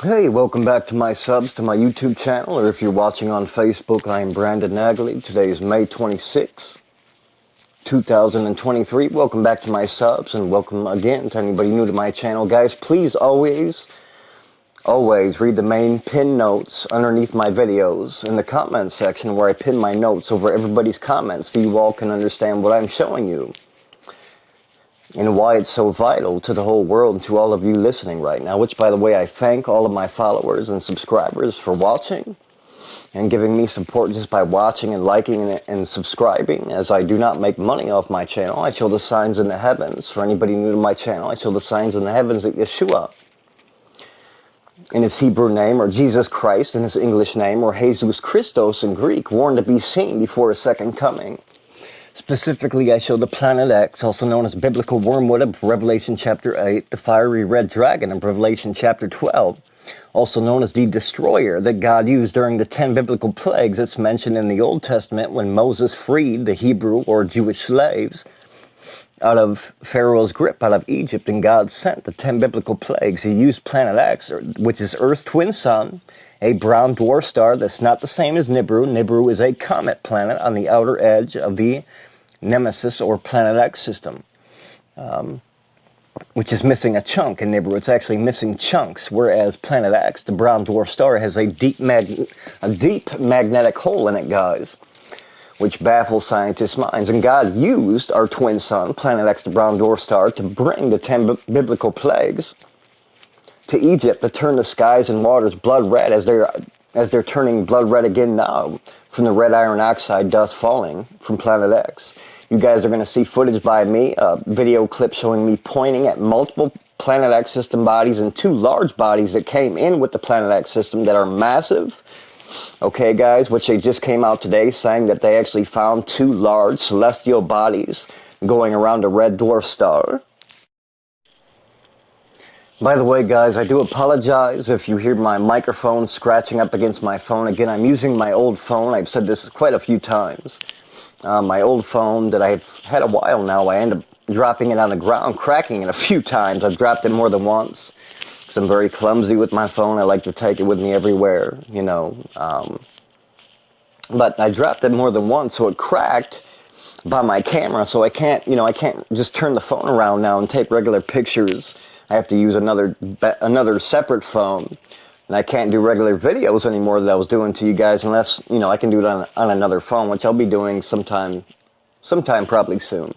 Hey, welcome back to my subs, to my YouTube channel, or if you're watching on Facebook, I am Brandon Nagley. Today is May 26, 2023. Welcome back to my subs, and welcome again to anybody new to my channel. Guys, please always read the main pin notes underneath my videos in the comments section where I pin my notes over everybody's comments so you all can understand what I'm showing you and why it's so vital to the whole world and to all of you listening right now, which, by the way, I thank all of my followers and subscribers for watching and giving me support just by watching and liking and subscribing, as I do not make money off my channel. I show the signs in the heavens. For anybody new to my channel, I show the signs in the heavens that Yeshua, in his Hebrew name, or Jesus Christ in his English name, or Jesus Christos in Greek, warned to be seen before his second coming. Specifically, I show the planet X, also known as biblical wormwood of Revelation chapter 8, the fiery red dragon of Revelation chapter 12, also known as the destroyer that God used during the 10 biblical plagues that's mentioned in the Old Testament when Moses freed the Hebrew or Jewish slaves out of Pharaoh's grip, out of Egypt, and God sent the 10 biblical plagues. He used planet X, which is Earth's twin sun, a brown dwarf star that's not the same as Nibiru. Nibiru is a comet planet on the outer edge of the nemesis or planet X system, which is missing a chunk in Nibiru. It's actually missing chunks, whereas planet X, the brown dwarf star, has a deep magnetic hole in it, guys, which baffles scientists' minds. And God used our twin sun, planet X, the brown dwarf star, to bring the 10 biblical plagues to Egypt, to turn the skies and waters blood red, as they're turning blood red again now from the red iron oxide dust falling from planet X. You guys are going to see footage by me, a video clip showing me pointing at multiple planet X system bodies and two large bodies that came in with the planet X system that are massive. Okay, guys, which they just came out today saying that they actually found two large celestial bodies going around a red dwarf star. By the way, guys, I do apologize if you hear my microphone scratching up against my phone. Again, I'm using my old phone. I've said this quite a few times. My old phone that I've had a while now, I end up dropping it on the ground, cracking it a few times. I've dropped it more than once because I'm very clumsy with my phone. I like to take it with me everywhere, you know. But I dropped it more than once, so it cracked by my camera. So I can't just turn the phone around now and take regular pictures. I have to use another separate phone, and I can't do regular videos anymore that I was doing to you guys unless, I can do it on another phone, which I'll be doing sometime probably soon.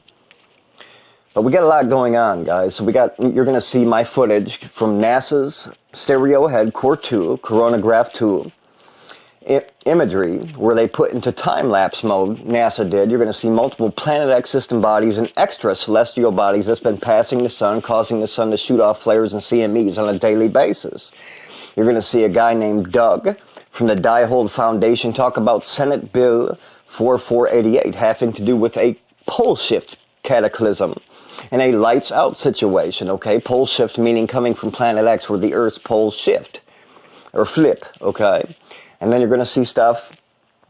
But we got a lot going on, guys. So you're going to see my footage from NASA's Stereo Head Core 2, Coronagraph 2, imagery, where they put into time-lapse mode, NASA did. You're going to see multiple Planet X system bodies and extra celestial bodies that's been passing the sun, causing the sun to shoot off flares and CMEs on a daily basis. You're going to see a guy named Doug from the Diehold Foundation talk about Senate Bill 4488 having to do with a pole shift cataclysm and a lights-out situation, okay? Pole shift meaning coming from Planet X where the Earth's poles shift, or flip, okay? And then you're going to see stuff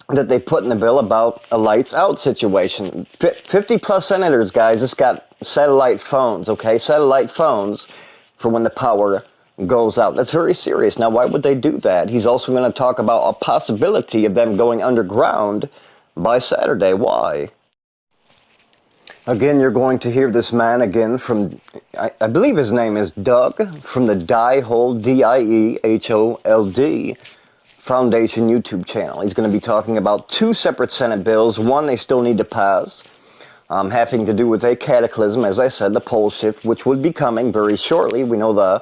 that they put in the bill about a lights-out situation. 50-plus senators, guys, just got satellite phones, okay? Satellite phones for when the power goes out. That's very serious. Now, why would they do that? He's also going to talk about a possibility of them going underground by Saturday. Why? Again, you're going to hear this man again from, I believe his name is Doug, from the Diehold, Diehold Foundation YouTube channel. He's going to be talking about two separate Senate bills. One, they still need to pass, having to do with a cataclysm, as I said, the pole shift, which would be coming very shortly. We know the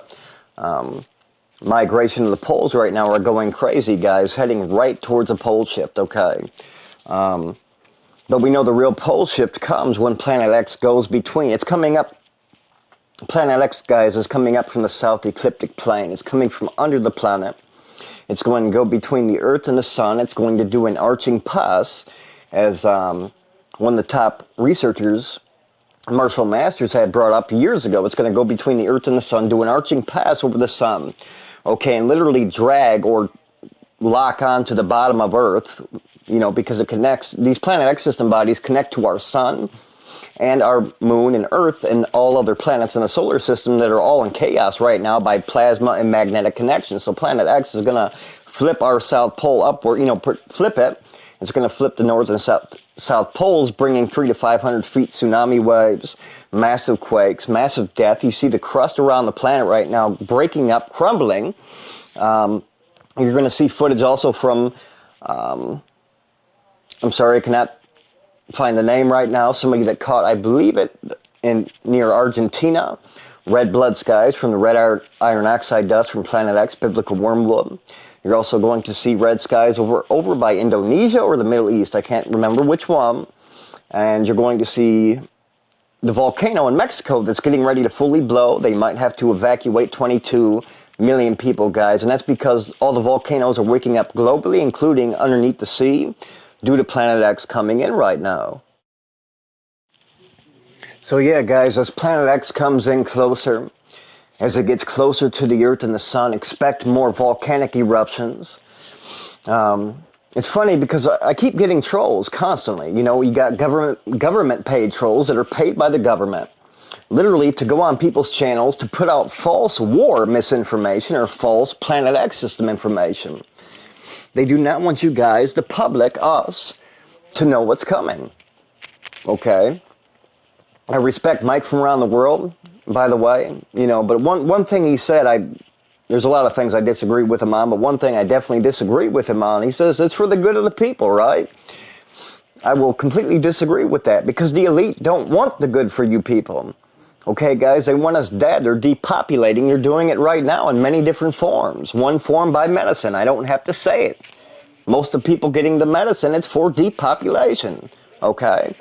migration of the poles right now are going crazy, guys, heading right towards a pole shift, okay? But we know the real pole shift comes when Planet X goes between. It's coming up. Planet X, guys, is coming up from the south ecliptic plane. It's coming from under the planet. It's going to go between the Earth and the Sun. It's going to do an arching pass, as one of the top researchers, Marshall Masters, had brought up years ago. It's going to go between the Earth and the Sun, do an arching pass over the Sun, okay, and literally drag or lock on to the bottom of Earth, because it connects, these Planet X system bodies connect to our Sun, and our moon and Earth and all other planets in the solar system that are all in chaos right now by plasma and magnetic connections. So Planet X is going to flip our South Pole upward, flip it. It's going to flip the north and south poles, bringing 300 to 500 feet tsunami waves, massive quakes, massive death. You see the crust around the planet right now breaking up, crumbling. You're going to see footage also from, I'm sorry, I cannot find the name right now, somebody that caught, I believe it, near Argentina, red blood skies from the red iron oxide dust from Planet X, biblical wormwood. You're also going to see red skies over by Indonesia or the Middle East. I can't remember which one. And you're going to see the volcano in Mexico that's getting ready to fully blow. They might have to evacuate 22 million people, guys. And that's because all the volcanoes are waking up globally, including underneath the sea, due to Planet X coming in right now. So yeah, guys, as Planet X comes in closer, as it gets closer to the Earth and the Sun, expect more volcanic eruptions. It's funny because I keep getting trolls constantly. You got government paid trolls that are paid by the government, literally to go on people's channels to put out false war misinformation or false Planet X system information. They do not want you guys, the public, us, to know what's coming. Okay? I respect Mike from around the world, by the way, but one thing he said, there's a lot of things I disagree with him on, but one thing I definitely disagree with him on, he says it's for the good of the people, right? I will completely disagree with that because the elite don't want the good for you people. Okay, guys, they want us dead. They're depopulating. They're doing it right now in many different forms. One form by medicine. I don't have to say it. Most of the people getting the medicine, it's for depopulation. Okay?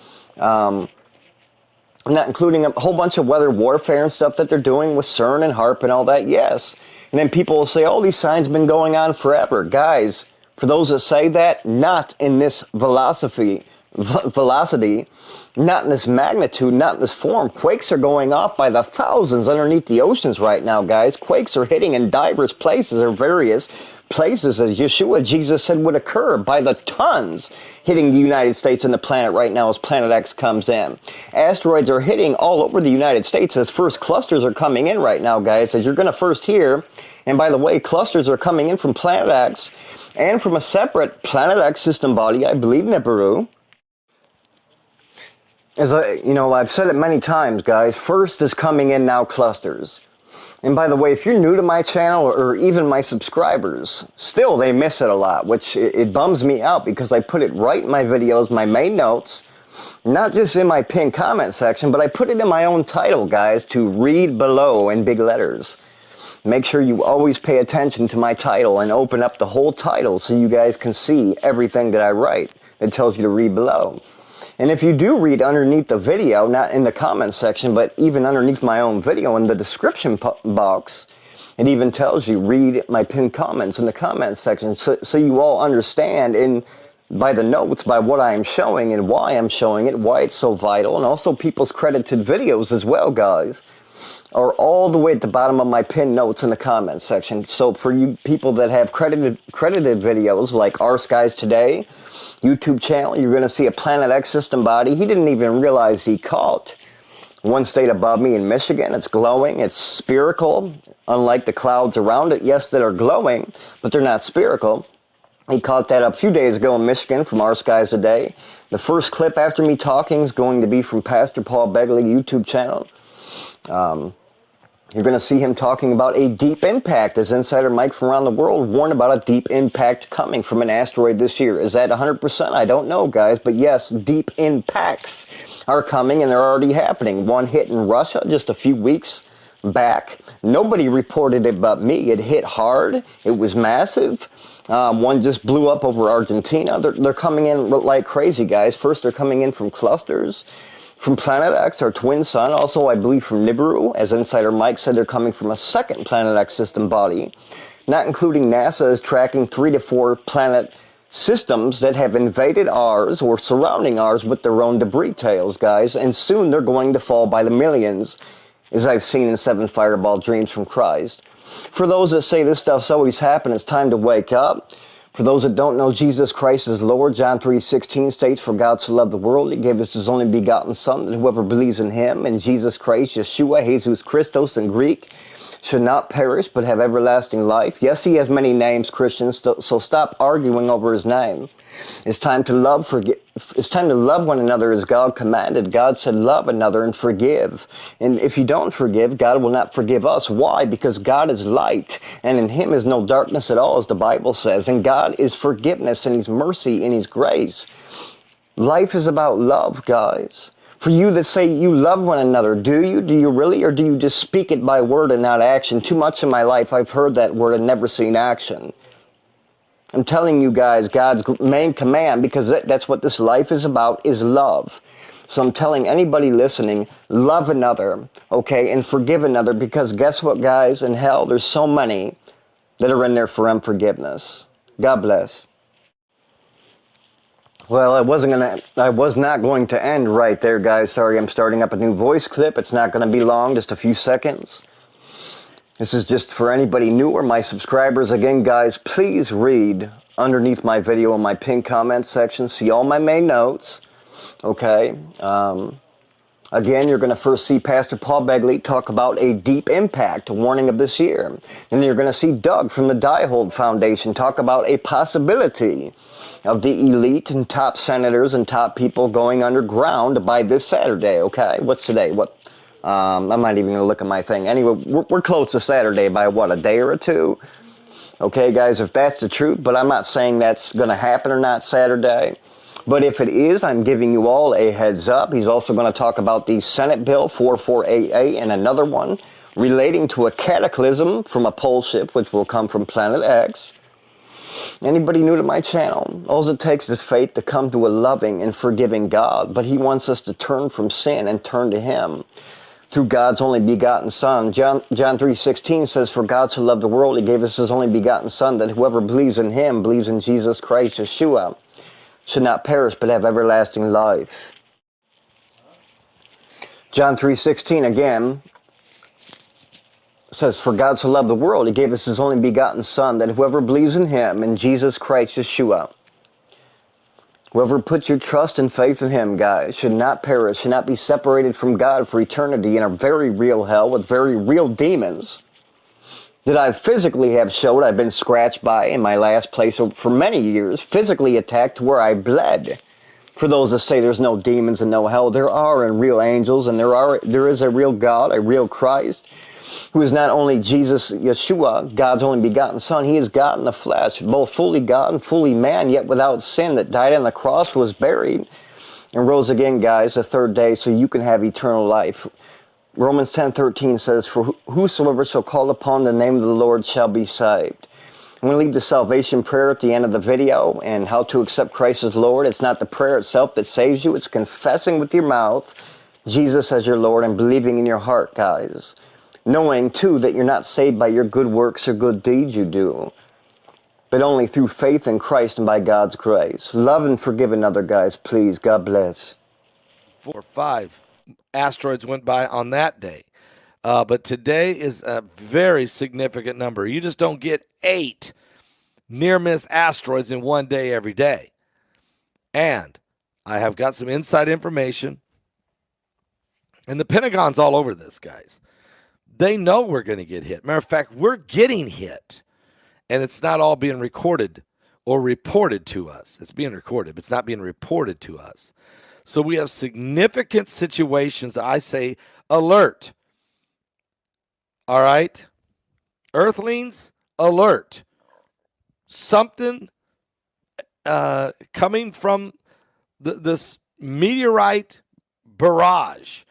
I'm not including a whole bunch of weather warfare and stuff that they're doing with CERN and HARP and all that, yes. And then people will say, oh, these signs have been going on forever. Guys, for those that say that, not in this velocity, not in this magnitude, not in this form. Quakes are going off by the thousands underneath the oceans right now, guys. Quakes are hitting in diverse places or various places, as Yeshua, Jesus said, would occur by the tons, hitting the United States and the planet right now as Planet X comes in. Asteroids are hitting all over the United States as first clusters are coming in right now, guys, as you're going to first hear. And by the way, clusters are coming in from Planet X and from a separate Planet X system body, I believe Nibiru. As I've said it many times, guys, first is coming in now clusters. And by the way, if you're new to my channel or even my subscribers, still they miss it a lot, which it bums me out because I put it right in my videos, my main notes, not just in my pinned comment section, but I put it in my own title, guys, to read below in big letters. Make sure you always pay attention to my title and open up the whole title so you guys can see everything that I write. It tells you to read below. And if you do read underneath the video, not in the comment section, but even underneath my own video in the description box, it even tells you read my pinned comments in the comment section so you all understand by the notes, by what I am showing and why I'm showing it, why it's so vital, and also people's credited videos as well, guys, are all the way at the bottom of my pinned notes in the comment section. So for you people that have credited videos like Our Skies Today YouTube channel, you're going to see a Planet X system body. He didn't even realize he caught one state above me in Michigan. It's glowing. It's spherical, unlike the clouds around it. Yes, that are glowing, but they're not spherical. He caught that up a few days ago in Michigan from Our Skies Today. The first clip after me talking is going to be from Pastor Paul Begley YouTube channel. You're going to see him talking about a deep impact, as Insider Mike from around the world warned about a deep impact coming from an asteroid this year. Is that 100%? I don't know, guys, but yes, deep impacts are coming and they're already happening. One hit in Russia just a few weeks back. Nobody reported it but me. It hit hard. It was massive. One just blew up over Argentina. They're coming in like crazy, guys. First, they're coming in from clusters. From Planet X, our twin sun, also I believe from Nibiru, as Insider Mike said, they're coming from a second Planet X system body, not including NASA is tracking 3 to 4 planet systems that have invaded ours or surrounding ours with their own debris tails, guys, and soon they're going to fall by the millions, as I've seen in 7 Fireball Dreams from Christ. For those that say this stuff's always happened, it's time to wake up. For those that don't know Jesus Christ is Lord, John 3:16 states, for God so loved the world, he gave us his only begotten Son, that whoever believes in him, in Jesus Christ, Yeshua, Jesus Christos in Greek, should not perish, but have everlasting life. Yes, he has many names, Christians, so stop arguing over his name. It's time to it's time to love one another as God commanded. God said, love another and forgive. And if you don't forgive, God will not forgive us. Why? Because God is light, and in him is no darkness at all, as the Bible says. And God is forgiveness, and he's mercy, and he's grace. Life is about love, guys. For you that say you love one another, do you? Do you really? Or do you just speak it by word and not action? Too much in my life, I've heard that word and never seen action. I'm telling you guys, God's main command, because that's what this life is about, is love. So I'm telling anybody listening, love another, okay, and forgive another, because guess what, guys? In hell, there's so many that are in there for unforgiveness. God bless. Well, I was not going to end right there, guys. Sorry, I'm starting up a new voice clip. It's not going to be long, just a few seconds. This is just for anybody new or my subscribers. Again, guys, please read underneath my video in my pinned comment section. See all my main notes, okay? Again, you're going to first see Pastor Paul Begley talk about a deep impact warning of this year. Then you're going to see Doug from the Diehold Foundation talk about a possibility of the elite and top senators and top people going underground by this Saturday, okay? What's today? I'm not even going to look at my thing. Anyway, we're close to Saturday by, what, a day or two? Okay, guys, if that's the truth, but I'm not saying that's going to happen or not Saturday. But if it is, I'm giving you all a heads up. He's also going to talk about the Senate Bill 4488 and another one relating to a cataclysm from a pole ship, which will come from Planet X. Anybody new to my channel, all it takes is faith to come to a loving and forgiving God, but he wants us to turn from sin and turn to him through God's only begotten Son. John 3:16 says, for God so loved the world, he gave us his only begotten Son, that whoever believes in him, believes in Jesus Christ, Yeshua, should not perish but have everlasting life. John 3:16 again says, for God so loved the world, he gave us his only begotten Son, that whoever believes in him, in Jesus Christ, Yeshua, whoever puts your trust and faith in him, guys, should not perish, should not be separated from God for eternity in a very real hell with very real demons that I physically have showed I've been scratched by in my last place for many years, physically attacked to where I bled. For those that say there's no demons and no hell, there are, and real angels, and there is a real God, a real Christ, who is not only Jesus, Yeshua, God's only begotten Son. He is God in the flesh, both fully God and fully man, yet without sin, that died on the cross, was buried, and rose again, guys, the third day, so you can have eternal life. Romans 10:13 says, for whosoever shall call upon the name of the Lord shall be saved. I'm going to leave the salvation prayer at the end of the video and how to accept Christ as Lord. It's not the prayer itself that saves you. It's confessing with your mouth Jesus as your Lord and believing in your heart, guys. Knowing, too, that you're not saved by your good works or good deeds you do, but only through faith in Christ and by God's grace. Love and forgive another, guys, please. God bless. 4 or 5 asteroids went by on that day. But today is a very significant number. You just don't get 8 near-miss asteroids in one day every day. And I have got some inside information. And the Pentagon's all over this, guys. They know we're going to get hit. Matter of fact, we're getting hit. And it's not all being recorded or reported to us. It's being recorded, but it's not being reported to us. So we have significant situations that I say alert. All right? Earthlings, alert. Something coming from this meteorite barrage.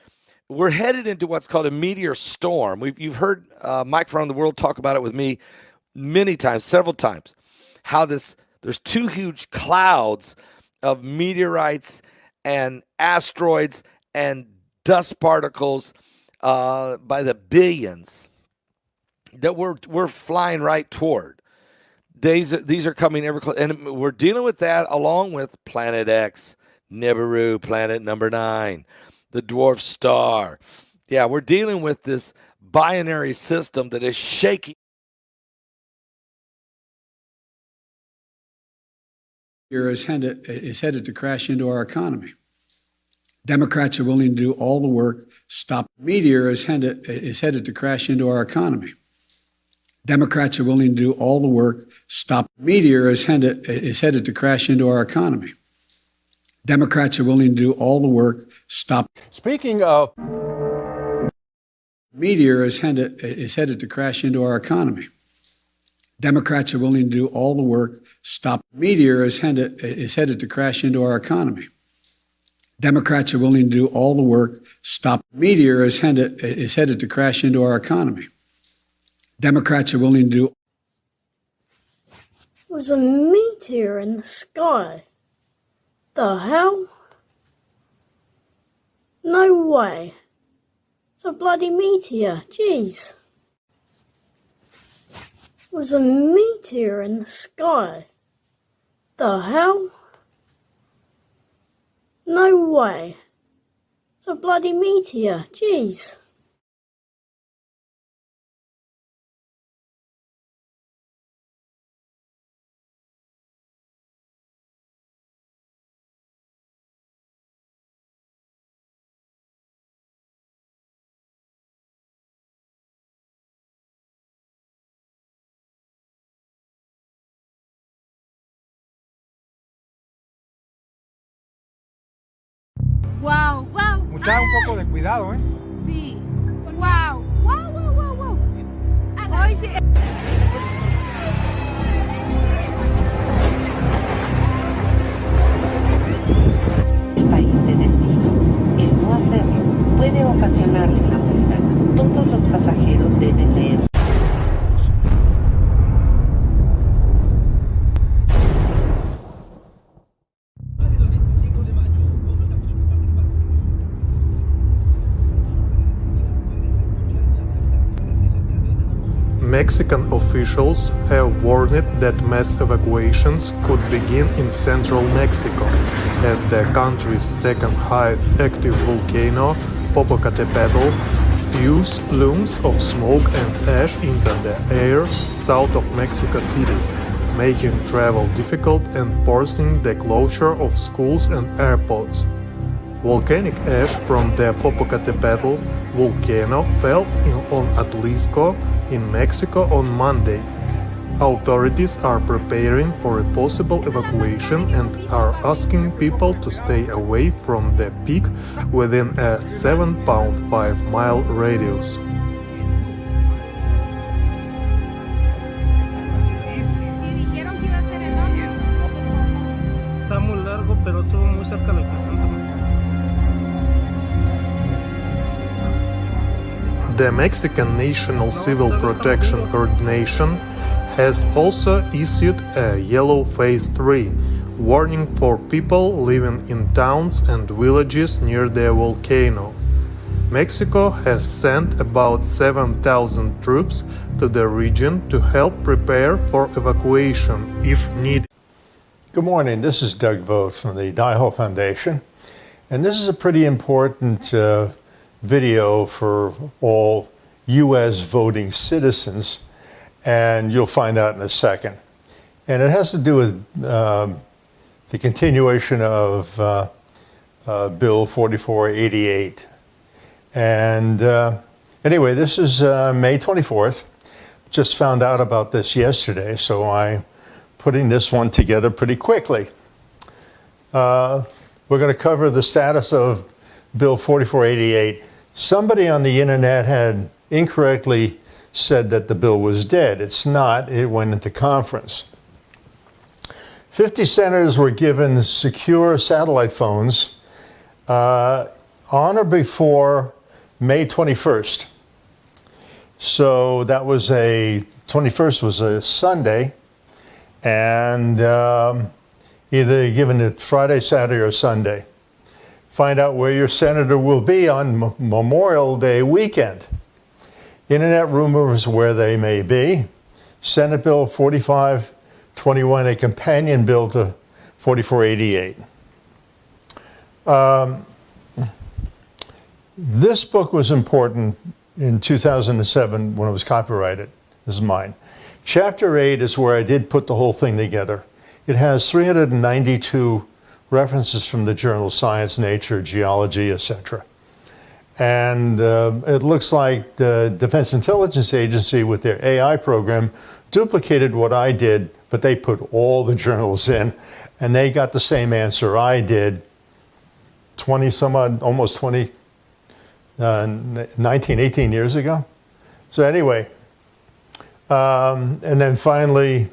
We're headed into what's called a meteor storm. You've heard Mike from the world talk about it with me many times, several times, how there's 2 huge clouds of meteorites and asteroids and dust particles by the billions that we're flying right toward. These are coming ever closer, and we're dealing with that along with Planet X, Nibiru, planet number 9, the dwarf star. Yeah, we're dealing with this binary system that is shaking is headed to crash into our economy. Democrats are willing to do all the work. Stop. Meteor is headed to crash into our economy. Democrats are willing to do all the work. Stop. Meteor is headed to crash into our economy. Democrats are willing to do all the work. Stop. Speaking of Meteor is headed to crash into our economy. Democrats are willing to do all the work. Stop. Meteor is headed to crash into our economy. Democrats are willing to do all the work. Stop. Meteor is headed to crash into our economy. Democrats are willing to do. There's a meteor in the sky. The hell? No way. It's a bloody meteor. Jeez. There's a meteor in the sky. The hell? No way. It's a bloody meteor. Jeez. Wow, wow. mucha un poco de cuidado, ¿eh? Sí. Wow, wow, wow, wow, wow. Ay, sí. El país de destino. El no hacerlo puede ocasionarle una multa. Todos los pasajeros deben leer. Mexican officials have warned that mass evacuations could begin in central Mexico, as the country's second highest active volcano, Popocatépetl, spews plumes of smoke and ash into the air south of Mexico City, making travel difficult and forcing the closure of schools and airports. Volcanic ash from the Popocatépetl volcano fell on Atlisco in Mexico on Monday. Authorities are preparing for a possible evacuation and are asking people to stay away from the peak within a 7-pound 5-mile radius. Está muy largo, pero estuvo muy cerca de la epicentro. The Mexican National Civil Protection Coordination has also issued a yellow phase 3 warning for people living in towns and villages near the volcano. Mexico has sent about 7,000 troops to the region to help prepare for evacuation if needed. Good morning. This is Doug Vogt from the Diehold Foundation, and this is a pretty important video for all U.S. voting citizens, and you'll find out in a second. And it has to do with the continuation of Bill 4488. And anyway, this is May 24th. Just found out about this yesterday, so I'm putting this one together pretty quickly. We're going to cover the status of Bill 4488. Somebody on the internet had incorrectly said that the bill was dead. It's not. It went into conference. 50 senators were given secure satellite phones on or before May 21st. So that was 21st was a Sunday, and either given it Friday, Saturday, or Sunday. Find out where your senator will be on Memorial Day weekend. Internet rumors where they may be. Senate Bill 4521, a companion bill to 4488. This book was important in 2007 when it was copyrighted. This is mine. Chapter 8 is where I did put the whole thing together. It has 392 references from the journal Science, Nature, Geology, etc. And it looks like the Defense Intelligence Agency with their AI program duplicated what I did, but they put all the journals in, and they got the same answer I did 20 some odd, almost 20, 19, 18 years ago. So anyway, and then finally,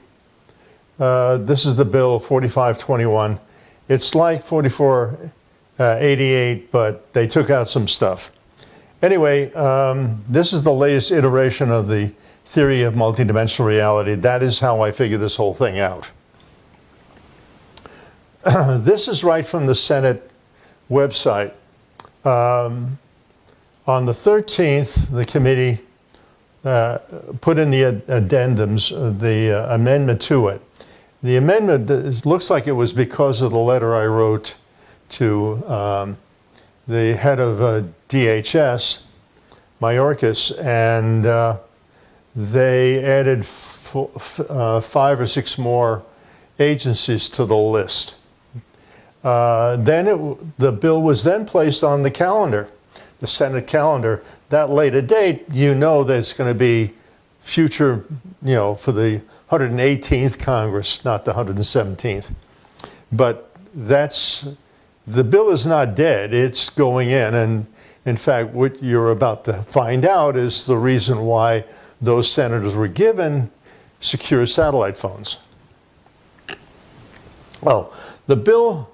this is the bill 4521. It's like 4488, but they took out some stuff. Anyway, this is the latest iteration of the theory of multidimensional reality. That is how I figure this whole thing out. This is right from the Senate website. On the 13th, the committee put in the addendums, the amendment to it. The amendment looks like it was because of the letter I wrote to the head of DHS, Mayorkas, and they added 5 or 6 more agencies to the list. The bill was then placed on the calendar, the Senate calendar. That later date, you know there's going to be future, for the 118th Congress, not the 117th. But the bill is not dead, it's going in. And in fact, what you're about to find out is the reason why those senators were given secure satellite phones. Well, the bill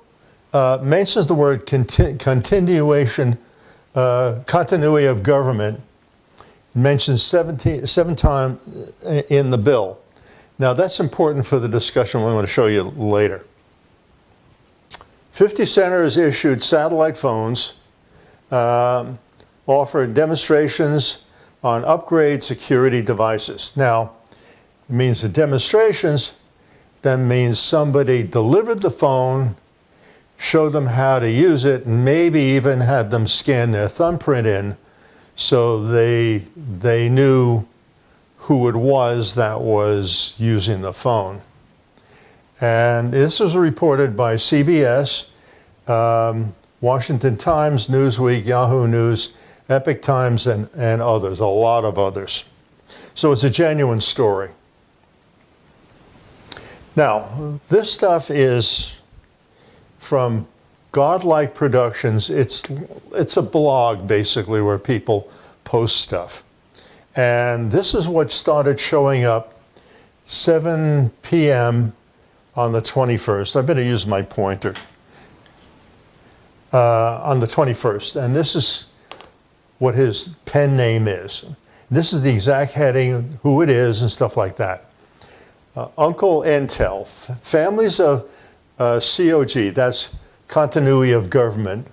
mentions the word continuation, continuity of government, mentioned 7 times in the bill. Now that's important for the discussion we want to show you later. 50 senators issued satellite phones, offered demonstrations on upgrade security devices. Now, it means the demonstrations, that means somebody delivered the phone, showed them how to use it, and maybe even had them scan their thumbprint in so they knew who it was that was using the phone. And this was reported by CBS, Washington Times, Newsweek, Yahoo News, Epic Times, and others, a lot of others. So it's a genuine story. Now, this stuff is from Godlike Productions. It's a blog, basically, where people post stuff. And this is what started showing up 7 p.m. on the 21st. I better use my pointer. On the 21st. And this is what his pen name is. This is the exact heading, who it is, and stuff like that. Uncle Intel, families of COG, that's continuity of government,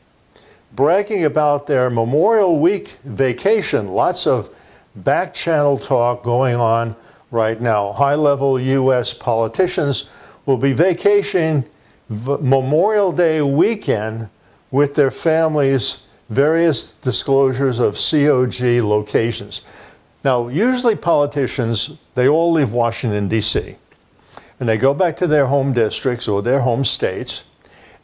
bragging about their Memorial Week vacation. Lots of back channel talk going on right now. High-level U.S. politicians will be vacationing Memorial Day weekend with their families, various disclosures of COG locations. Now, usually politicians, they all leave Washington, D.C., and they go back to their home districts or their home states,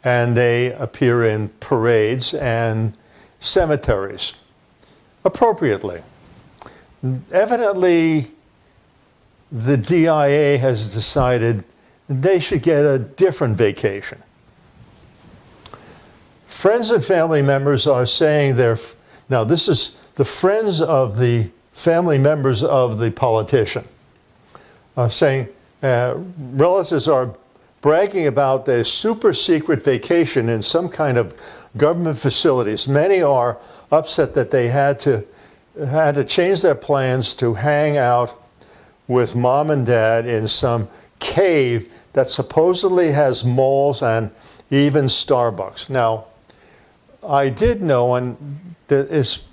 and they appear in parades and cemeteries, appropriately. Evidently, the DIA has decided they should get a different vacation. Friends and family members are saying now this is the friends of the family members of the politician, saying relatives are bragging about their super secret vacation in some kind of government facilities. Many are upset that they had to change their plans to hang out with mom and dad in some cave that supposedly has malls and even Starbucks. Now, I did know, and it's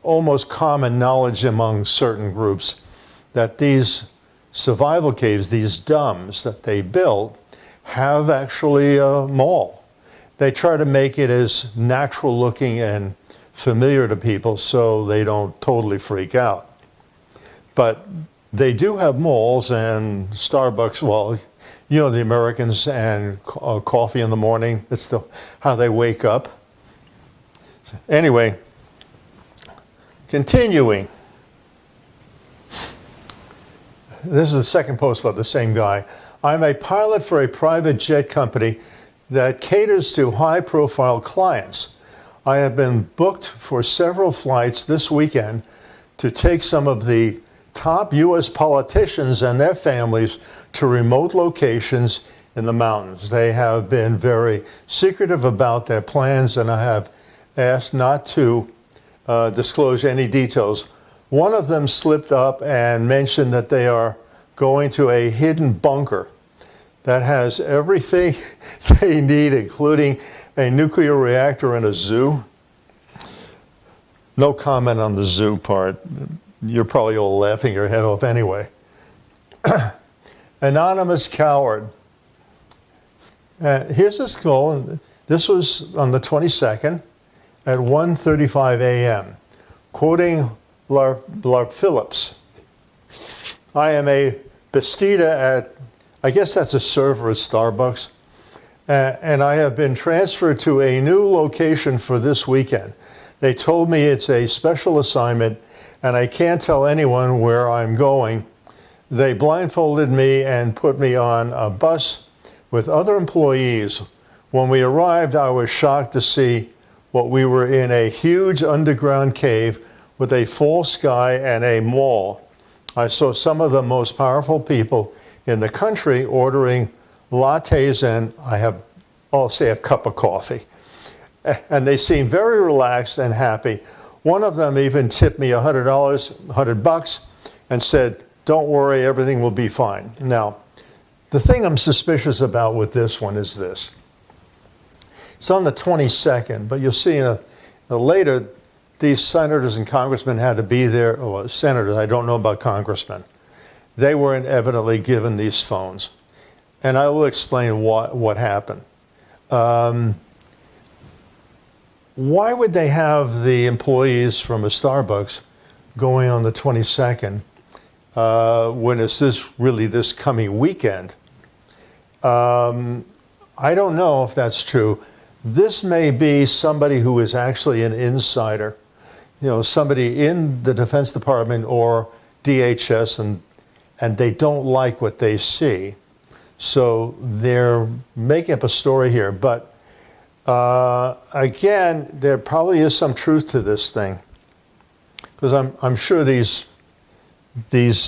almost common knowledge among certain groups, that these survival caves, these domes that they built, have actually a mall. They try to make it as natural looking and familiar to people so they don't totally freak out. But they do have malls and Starbucks. Well, You know, the Americans and coffee in the morning, it's how they wake up. Anyway, continuing. This is the second post about the same guy. I'm a pilot for a private jet company that caters to high-profile clients. I have been booked for several flights this weekend to take some of the top U.S. politicians and their families to remote locations in the mountains. They have been very secretive about their plans, and I have asked not to disclose any details. One of them slipped up and mentioned that they are going to a hidden bunker that has everything they need, including a nuclear reactor and a zoo. No comment on the zoo part. You're probably all laughing your head off anyway. Anonymous coward. Here's this goal. This was on the 22nd at 1:35 a.m. Quoting Larp Phillips. I am a Bastida at, I guess that's a server at Starbucks, and I have been transferred to a new location for this weekend. They told me it's a special assignment and I can't tell anyone where I'm going. They blindfolded me and put me on a bus with other employees. When we arrived, I was shocked to see what we were in a huge underground cave with a full sky and a mall. I saw some of the most powerful people in the country ordering lattes and I'll say a cup of coffee. And they seemed very relaxed and happy. One of them even tipped me $100 and said, "Don't worry, everything will be fine." Now, the thing I'm suspicious about with this one is this. It's on the 22nd, but you'll see later, these senators and congressmen had to be there. Well, senators, I don't know about congressmen. They weren't evidently given these phones. And I will explain what happened. Why would they have the employees from a Starbucks going on the 22nd when it's this coming weekend? I don't know if that's true. This may be somebody who is actually an insider, somebody in the Defense Department or DHS, and they don't like what they see. So they're making up a story here. But again, there probably is some truth to this thing, because I'm sure these cave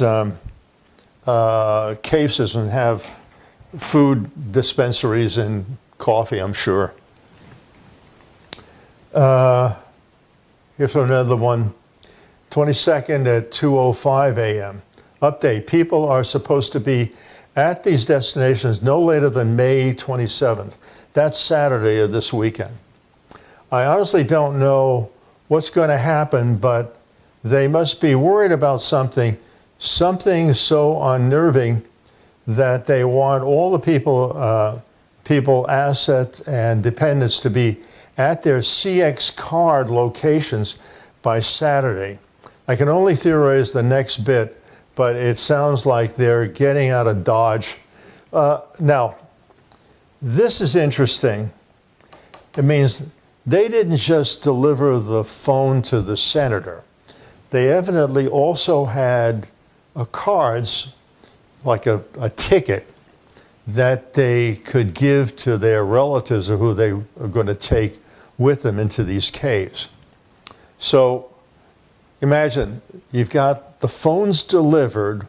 systems have food dispensaries and coffee, I'm sure. Here's another one. 22nd at 2:05 a.m. Update. People are supposed to be at these destinations no later than May 27th. That's Saturday of this weekend. I honestly don't know what's going to happen, but they must be worried about something so unnerving that they want all the people, assets, and dependents to be at their CX card locations by Saturday. I can only theorize the next bit, but it sounds like they're getting out of Dodge. Now, this is interesting. It means they didn't just deliver the phone to the senator. They evidently also had cards, like a ticket, that they could give to their relatives or who they are going to take with them into these caves. So imagine you've got the phones delivered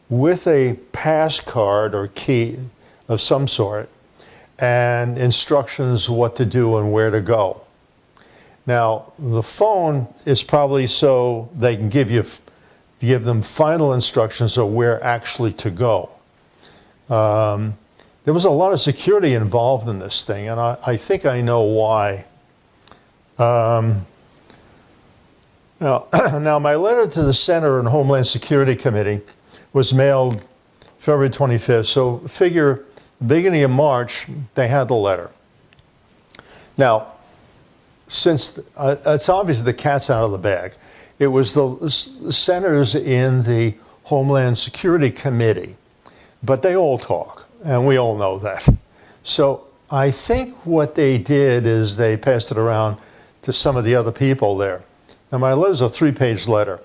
with a pass card or key of some sort and instructions what to do and where to go. Now, the phone is probably so they can give them final instructions of where actually to go. There was a lot of security involved in this thing, and I think I know why. Now, my letter to the Senate and Homeland Security Committee was mailed February 25th, so figure beginning of March, they had the letter. Now, since it's obvious the cat's out of the bag, it was the senators in the Homeland Security Committee, but they all talk. And we all know that. So I think what they did is they passed it around to some of the other people there. Now, my letter's a 3-page letter,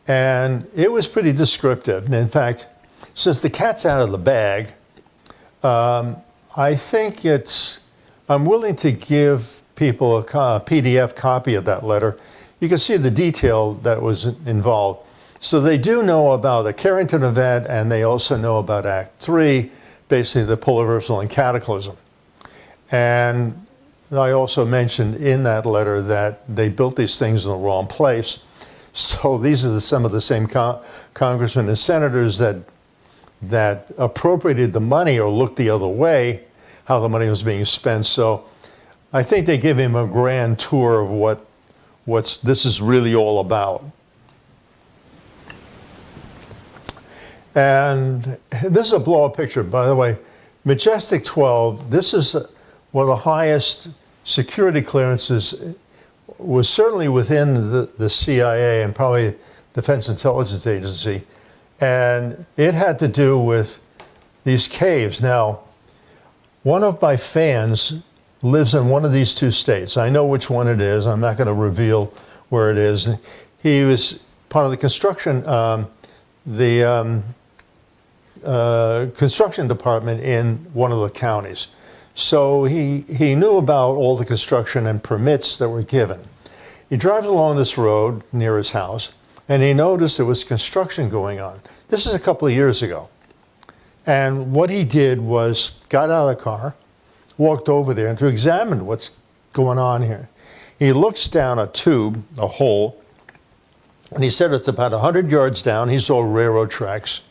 and it was pretty descriptive. And in fact, since the cat's out of the bag, I think I'm willing to give people a PDF copy of that letter. You can see the detail that was involved. So they do know about the Carrington event, and they also know about Act 3, basically the polar reversal and cataclysm. And I also mentioned in that letter that they built these things in the wrong place. So these are some of the same congressmen and senators that appropriated the money or looked the other way, how the money was being spent. So I think they give him a grand tour of what this is really all about. And this is a blow-up picture, by the way. Majestic 12, this is one of the highest security clearances, was certainly within the CIA and probably Defense Intelligence Agency. And it had to do with these caves. Now, one of my fans lives in one of these two states. I know which one it is. I'm not going to reveal where it is. He was part of the construction, construction department in one of the counties. So he knew about all the construction and permits that were given. He drives along this road near his house, and he noticed there was construction going on. This is a couple of years ago. And what he did was got out of the car, walked over there to examine what's going on here. He looks down a tube, a hole, and he said it's about 100 yards down. He saw railroad tracks.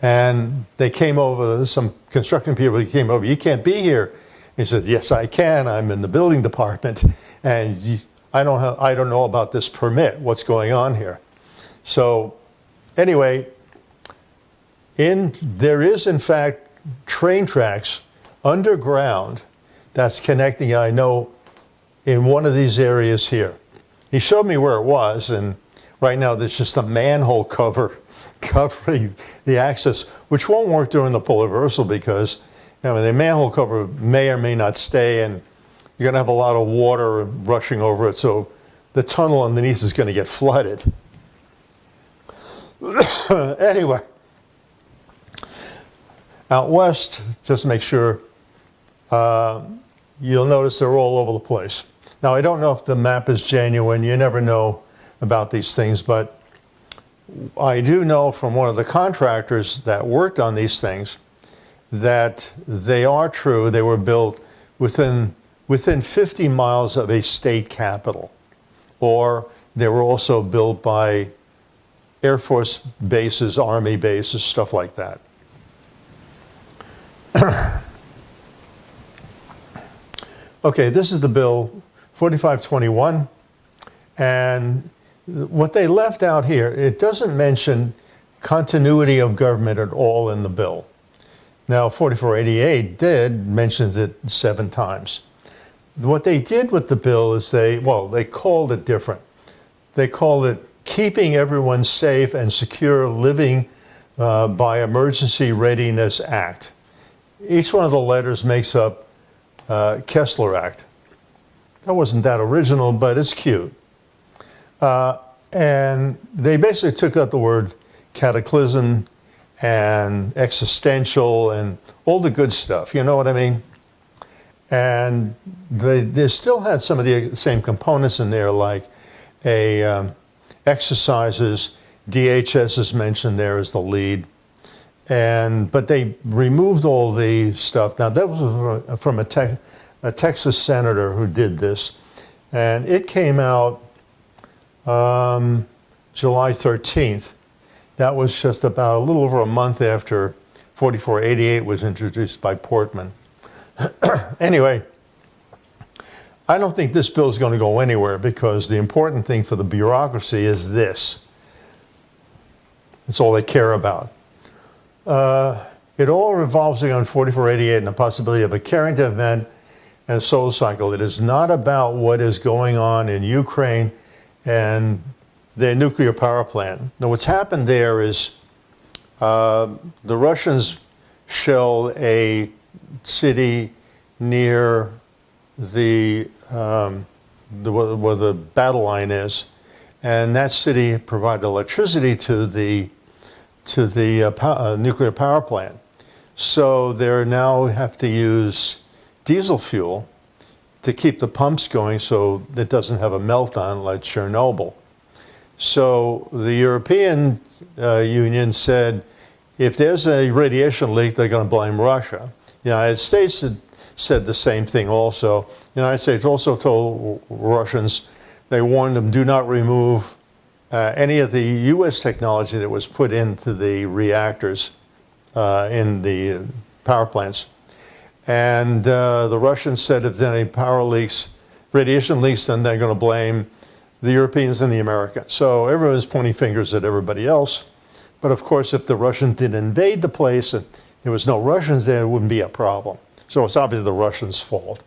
And they came over, some construction people came over, "You can't be here." He said, "Yes, I can. I'm in the building department. And I don't know about this permit. What's going on here?" So anyway, there is in fact train tracks underground that's connecting, I know, in one of these areas here. He showed me where it was, and right now there's just a manhole cover covering the access, which won't work during the polar reversal because the manhole cover may or may not stay, and you're going to have a lot of water rushing over it, so the tunnel underneath is going to get flooded. Anyway, out west, just to make sure, you'll notice they're all over the place. Now, I don't know if the map is genuine. You never know about these things, but I do know from one of the contractors that worked on these things that they are true. They were built within 50 miles of a state capital, or they were also built by Air Force bases, Army bases, stuff like that. Okay, this is the bill 4521, and what they left out here, it doesn't mention continuity of government at all in the bill. Now, 4488 did mention it 7 times. What they did with the bill is they called it different. They called it Keeping Everyone Safe and Secure Living by Emergency Readiness Act. Each one of the letters makes up Kessler Act. That wasn't that original, but it's cute. And they basically took out the word cataclysm and existential and all the good stuff, you know what I mean? And they still had some of the same components in there, like exercises. DHS is mentioned there as the lead. But they removed all the stuff. Now, that was from a Texas senator who did this. And it came out July 13th. That was just about a little over a month after 4488 was introduced by Portman. Anyway, I don't think this bill is going to go anywhere because the important thing for the bureaucracy is this. It's all they care about. It all revolves around 4488 and the possibility of a Carrington event and a solar cycle. It is not about what is going on in Ukraine and their nuclear power plant. Now, what's happened there is the Russians shelled a city near the where the battle line is, and that city provided electricity to the nuclear power plant. So they now have to use diesel fuel to keep the pumps going so it doesn't have a meltdown like Chernobyl. So the European Union said, if there's a radiation leak, they're going to blame Russia. The United States had said the same thing also. The United States also told Russians, they warned them, do not remove any of the U.S. technology that was put into the reactors in the power plants. And the Russians said if there's any power leaks, radiation leaks, then they're going to blame the Europeans and the Americans. So everyone's pointing fingers at everybody else. But of course, if the Russians did invade the place and there was no Russians there, it wouldn't be a problem. So it's obviously the Russians' fault.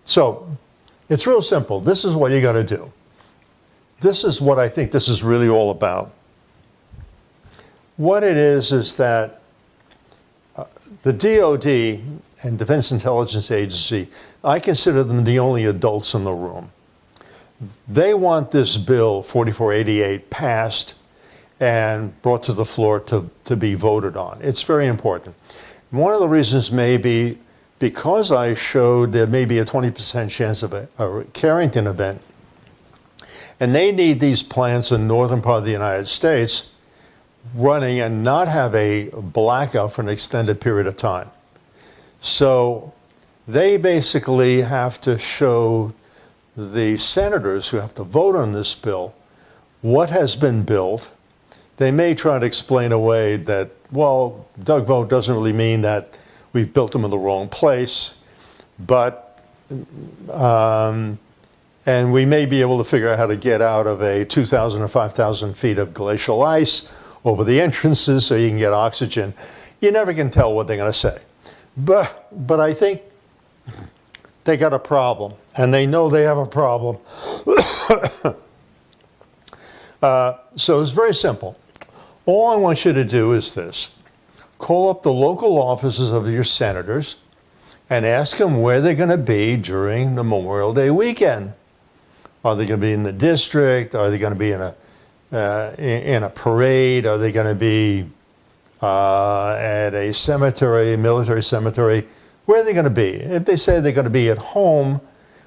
So it's real simple. This is what you got to do. This is what I think this is really all about. What it is that the DOD and Defense Intelligence Agency, I consider them the only adults in the room. They want this bill, 4488, passed and brought to the floor to be voted on. It's very important. One of the reasons may be because I showed there may be a 20% chance of a Carrington event, and they need these plants in the northern part of the United States running and not have a blackout for an extended period of time. So they basically have to show the senators who have to vote on this bill what has been built. They may try to explain away that, well, Doug vote doesn't really mean that we've built them in the wrong place, but and we may be able to figure out how to get out of a 2,000 or 5,000 feet of glacial ice over the entrances so you can get oxygen. You never can tell what they're going to say. But I think they got a problem, and they know they have a problem. So it's very simple. All I want you to do is this. Call up the local offices of your senators and ask them where they're going to be during the Memorial Day weekend. Are they going to be in the district? Are they going to be in a parade? Are they going to be at a cemetery, a military cemetery? Where are they going to be? If they say they're going to be at home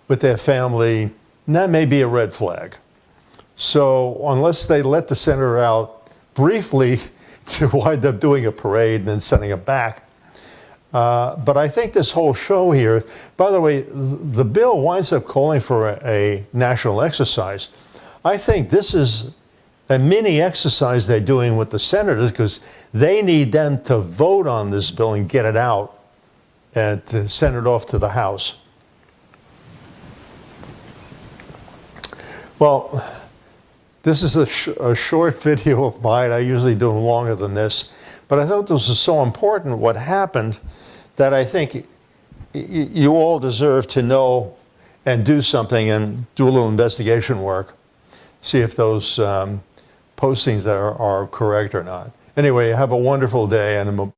with their family, that may be a red flag. So unless they let the senator out briefly to wind up doing a parade and then sending him back. But I think this whole show here, by the way, the bill winds up calling for a national exercise. I think this is a mini exercise they're doing with the senators because they need them to vote on this bill and get it out and to send it off to the House. Well, this is a short video of mine. I usually do them longer than this. But I thought this was so important, what happened, that I think you all deserve to know and do something and do a little investigation work. See if those postings are correct or not. Anyway, have a wonderful day. And